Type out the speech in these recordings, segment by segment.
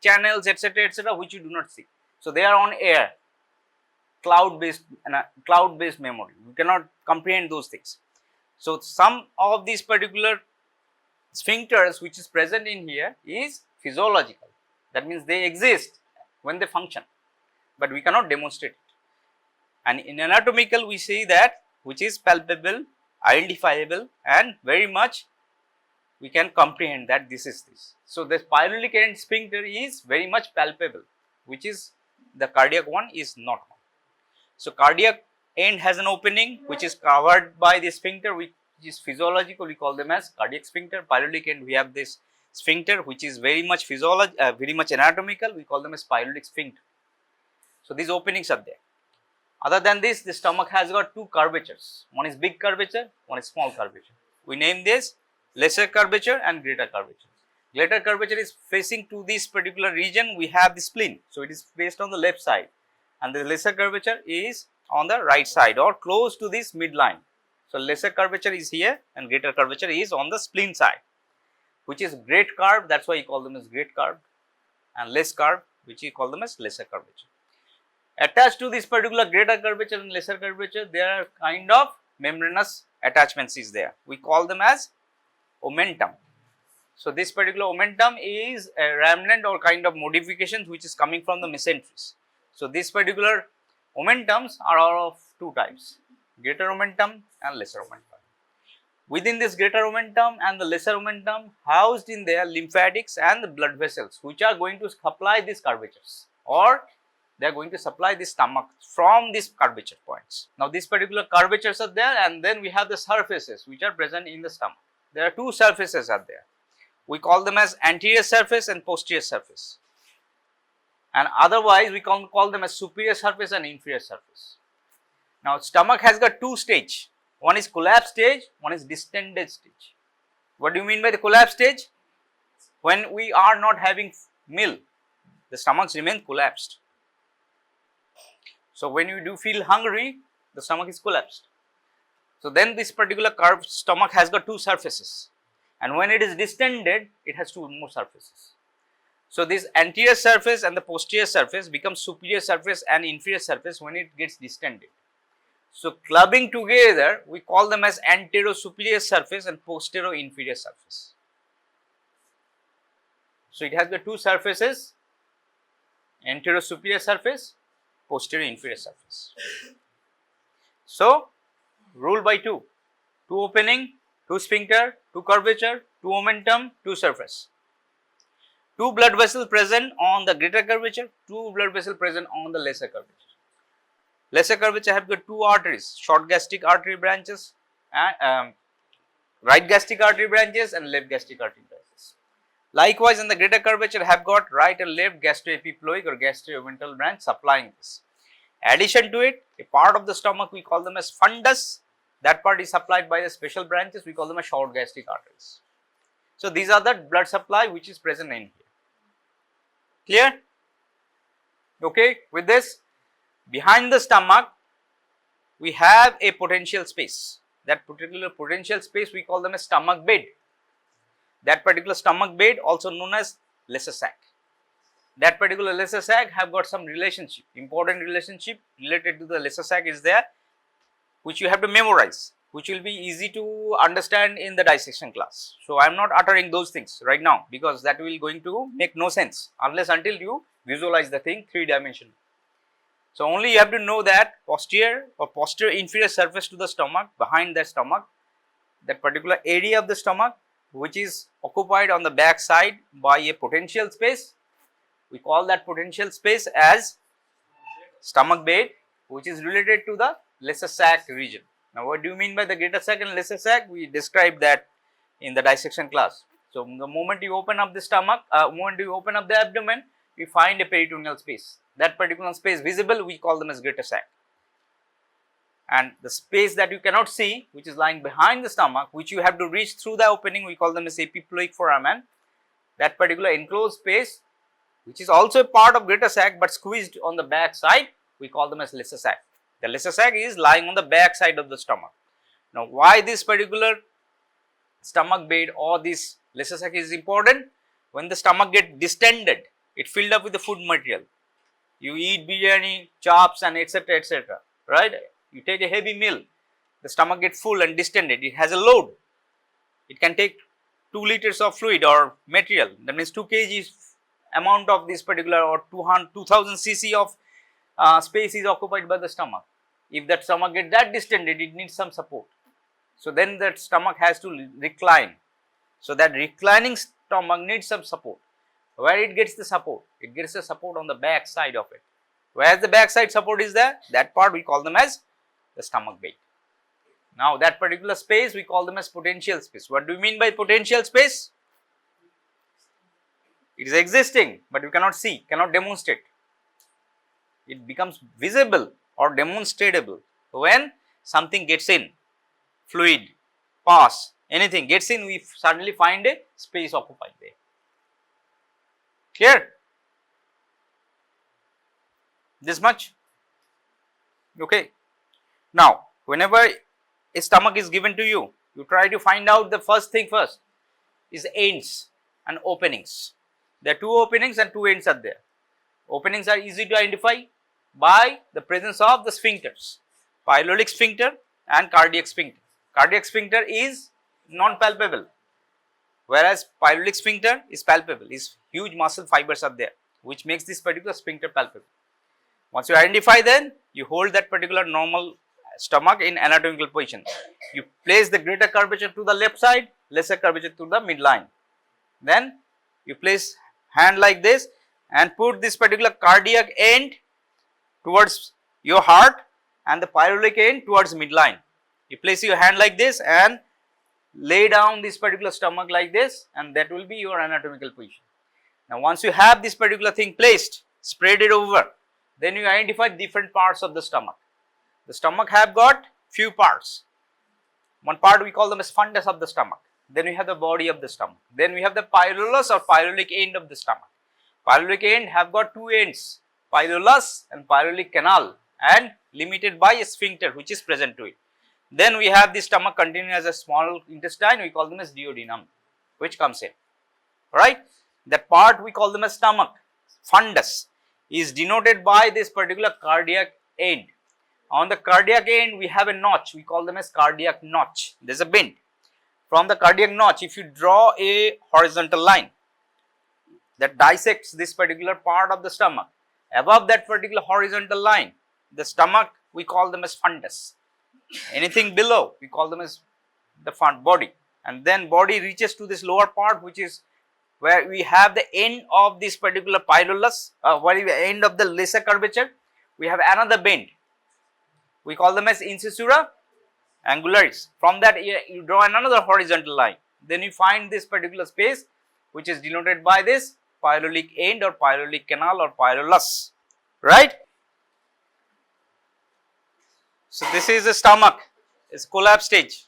channels, etc., which you do not see. So they are on air, cloud based memory. We cannot comprehend those things. So some of these particular sphincters which is present in here is physiological. That means they exist when they function, but we cannot demonstrate it. And in anatomical we see that which is palpable, identifiable, and very much we can comprehend that this is this. So this pyloric end sphincter is very much palpable, which is the cardiac one is not. So cardiac end has an opening which is covered by the sphincter, which is physiological. We call them as cardiac sphincter. Pyloric end we have this sphincter which is very much very much anatomical. We call them as pyloric sphincter. So these openings are there. Other than this, the stomach has got two curvatures. One is big curvature, one is small curvature. We name this lesser curvature and greater curvature. Greater curvature is facing to this particular region. We have the spleen, so it is based on the left side, and the lesser curvature is on the right side or close to this midline. So lesser curvature is here and greater curvature is on the spleen side, which is great curved. That's why you call them as great curved, and less curved, which you call them as lesser curvature. Attached to this particular greater curvature and lesser curvature, there are kind of membranous attachments is there. We call them as omentum. So this particular omentum is a remnant or kind of modifications which is coming from the mesenteries. So this particular omentums are of two types, greater omentum and lesser omentum. Within this greater omentum and the lesser omentum, housed in there lymphatics and the blood vessels which are going to supply these curvatures, or they are going to supply the stomach from these curvature points. Now these particular curvatures are there, and then we have the surfaces which are present in the stomach. There are two surfaces are there. We call them as anterior surface and posterior surface, and otherwise we call them as superior surface and inferior surface. Now stomach has got two stage. One is collapse stage, one is distended stage. What do you mean by the collapse stage? When we are not having meal, the stomachs remain collapsed. So when you do feel hungry, the stomach is collapsed. So then this particular curved stomach has got two surfaces, and when it is distended, it has two more surfaces. So this anterior surface and the posterior surface becomes superior surface and inferior surface when it gets distended. So clubbing together, we call them as anterior superior surface and posterior inferior surface. So it has the two surfaces, anterior superior surface, posterior inferior surface. So rule by two opening, two sphincter, two curvature, two omentum, two surface. Two blood vessels present on the greater curvature, two blood vessels present on the lesser curvature. Lesser curvature have got two arteries, short gastric artery branches and right gastric artery branches and left gastric artery branches. Likewise, in the greater curvature have got right and left gastroepiploic or gastroepimental branch supplying this. Addition to it, a part of the stomach we call them as fundus. That part is supplied by the special branches, we call them as short gastric arteries. So these are the blood supply which is present in here. Clear? Okay, with this, behind the stomach we have a potential space. That particular potential space we call them as stomach bed. That particular stomach bed also known as lesser sac. That particular lesser sac have got some relationship, important relationship related to the lesser sac is there, which you have to memorize, which will be easy to understand in the dissection class. So I am not uttering those things right now because that will going to make no sense unless until you visualize the thing 3-dimensional. So only you have to know that posterior or posterior inferior surface to the stomach, behind the stomach, that particular area of the stomach which is occupied on the back side by a potential space. We call that potential space as stomach bed, which is related to the lesser sac region. Now what do you mean by the greater sac and lesser sac? We described that in the dissection class. So the moment you open up the stomach, moment you open up the abdomen, you find a peritoneal space. That particular space visible, we call them as greater sac. And the space that you cannot see, which is lying behind the stomach, which you have to reach through the opening, we call them as epiploic foramen. That particular enclosed space, which is also a part of greater sac but squeezed on the back side, we call them as lesser sac. The lesser sac is lying on the back side of the stomach. Now why this particular stomach bed or this lesser sac is important? When the stomach gets distended, it filled up with the food material. You eat biryani, chops and etc., right? You take a heavy meal, the stomach gets full and distended, it has a load. It can take 2 liters of fluid or material, that means 2 kg amount of this particular, or 2000 cc of space is occupied by the stomach. If that stomach gets that distended, it needs some support. So then that stomach has to recline. So that reclining stomach needs some support. Where it gets the support? It gets the support on the back side of it. Where the back side support is there, that part we call them as the stomach bait. Now that particular space we call them as potential space. What do you mean by potential space? It is existing, but you cannot see, cannot demonstrate. It becomes visible or demonstratable when something gets in, fluid, pus, anything gets in, we suddenly find a space occupied there. Clear? This much? Okay. Now, whenever a stomach is given to you, you try to find out the first thing first is ends and openings. There are 2 openings and 2 ends are there. Openings are easy to identify by the presence of the sphincters, pyloric sphincter and cardiac sphincter. Cardiac sphincter is non-palpable, whereas pyloric sphincter is palpable, is huge muscle fibers are there, which makes this particular sphincter palpable. Once you identify, then you hold that particular normal stomach in anatomical position. You place the greater curvature to the left side, lesser curvature to the midline. Then you place hand like this and put this particular cardiac end towards your heart and the pyloric end towards midline. You place your hand like this and lay down this particular stomach like this, and that will be your anatomical position. Now once you have this particular thing placed, spread it over, then you identify different parts of the stomach. The stomach have got few parts. One part we call them as fundus of the stomach. Then we have the body of the stomach. Then we have the pylorus or pyloric end of the stomach. Pyloric end have got 2 ends, pylorus and pyloric canal, and limited by a sphincter which is present to it. Then we have the stomach continuing as a small intestine, we call them as duodenum, which comes in. Right? That part we call them as stomach, fundus, is denoted by this particular cardiac end. On the cardiac end we have a notch, we call them as cardiac notch. There is a bend. From the cardiac notch, if you draw a horizontal line that dissects this particular part of the stomach, above that particular horizontal line, the stomach we call them as fundus. Anything below we call them as the body, and then body reaches to this lower part, which is where we have the end of this particular pylorus, end of the lesser curvature. We have another bend, we call them as incisura angularis. From that you draw another horizontal line, then you find this particular space which is denoted by this pyloric end or pyloric canal or pylorus, right? So this is the stomach, it's collapse stage,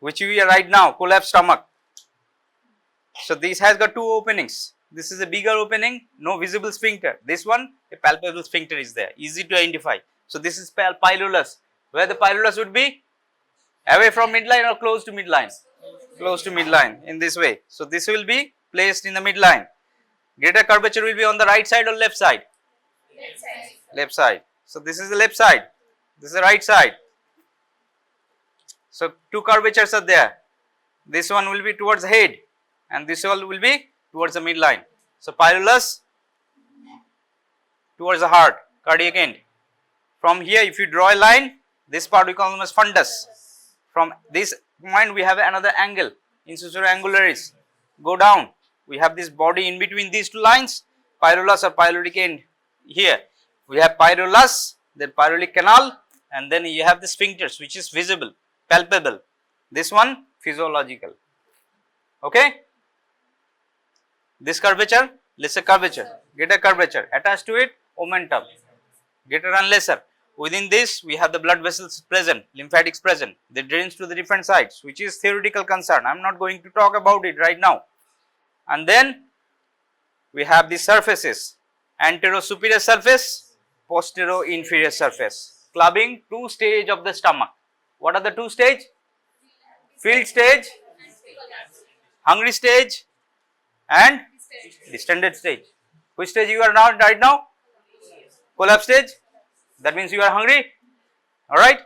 which we are right now, collapse stomach. So this has got 2 openings. This is a bigger opening, no visible sphincter. This one, a palpable sphincter is there, easy to identify. So this is pylorus, where the pylorus would be away from midline or close to midline, close to midline in this way. So this will be placed in the midline. Greater curvature will be on the right side or left side? Left side. Left side. So this is the left side, this is the right side. So 2 curvatures are there. This one will be towards the head and this one will be towards the midline. So pylorus towards the heart, cardiac end. From here if you draw a line, this part we call them as fundus. From this point we have another angle, incisura angularis. Go down, we have this body in between these 2 lines, pylorus or pyloric end here. We have pylorus, then pyloric canal, and then you have the sphincters which is visible, palpable. This one physiological. Okay? This curvature, lesser curvature, greater curvature, attached to it omentum, greater and lesser. Within this we have the blood vessels present, lymphatics present, they drains to the different sides, which is theoretical concern. I am not going to talk about it right now. And then we have the surfaces, anterior superior surface, posterior inferior surface, clubbing 2 stage of the stomach. What are the 2 stage? Filled stage, hungry stage and distended stage. Which stage you are now right now? Collapse stage. That means you are hungry. All right.